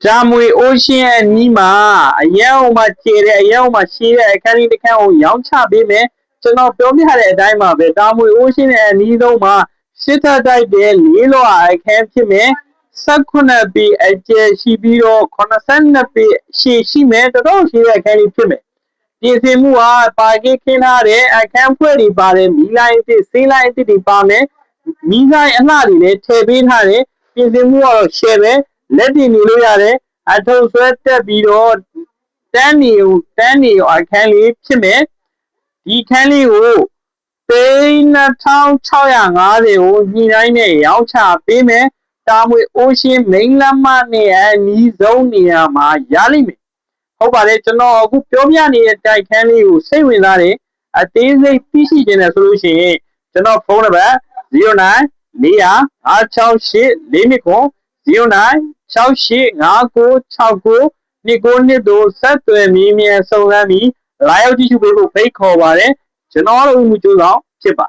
တာမွေအိုးရှင်းအနီးမှာအရန်အောင်မှခြေတဲ့အရန်အောင်မှရှင်းတဲ့အခန်းလေးတစ်ခန်းကိုရောင်းချပေးမယ်ကျွန်တော်ပြောပြတဲ့အတိုင်းပါပဲတာမွေအိုးရှင်းတဲ့အနီးဆုံးမှာစစ်တပ်တိုက်တဲ့လေးလွှာအခန်းဖြစ်မယ်18ပေအကျယ်ရှိပြီးတော့82ပေရှည်ရှိမယ်တော်တော်ရှိတဲ့အခန်းလေးဖြစ်မယ်ပြင်ဆင်မှုဟာပါကင်းခင်းထားတဲ့အခန်းဖွဲ့တွေပါတယ်မီးလိုင်းအစ်ဆေးလိုင်းအစ်တွေပါမယ်မီးဆိုင်အလှတွေလည်းထည့်ပေးထားတယ်ပြင်ဆင်မှုကတော့ share ပဲလက်တင်နေလို့ရတယ်အထုပ်ဆွဲတက်ပြီးတော့တန်းနေအခန်းလေးဖြစ်မယ်ဒီခန်းလေးကို2650ကိုညှိနှိုင်းနဲ့ရောင်းချပေးမယ်တာမွေအိုးရှင်းမိန်းလမ်းမနဲ့အနီးဆုံးနေရာမှာရလိမ့်မယ်ဟုတ်ပါတယ်ကျွန်တော်အခုပြောပြနေတဲ့တိုက်ခန်းလေးကိုစိတ်ဝင်စားတယ်အသေးစိတ်သိရှိခြင်းနဲ့ဆိုလို့ရှိရင်ကျွန်တော်ဖုန်းနံပါတ်0968460968596929ဆက်သွယ်မြင်းမြန်စုံစမ်းပြီးလာရောက်ကြည့်ရှုပေးဖို့ဖိတ်ခေါ်ပါတယ်ကျွန်တော်တို့ဦးမှုကျိုးဆောင်ဖြစ်ပါ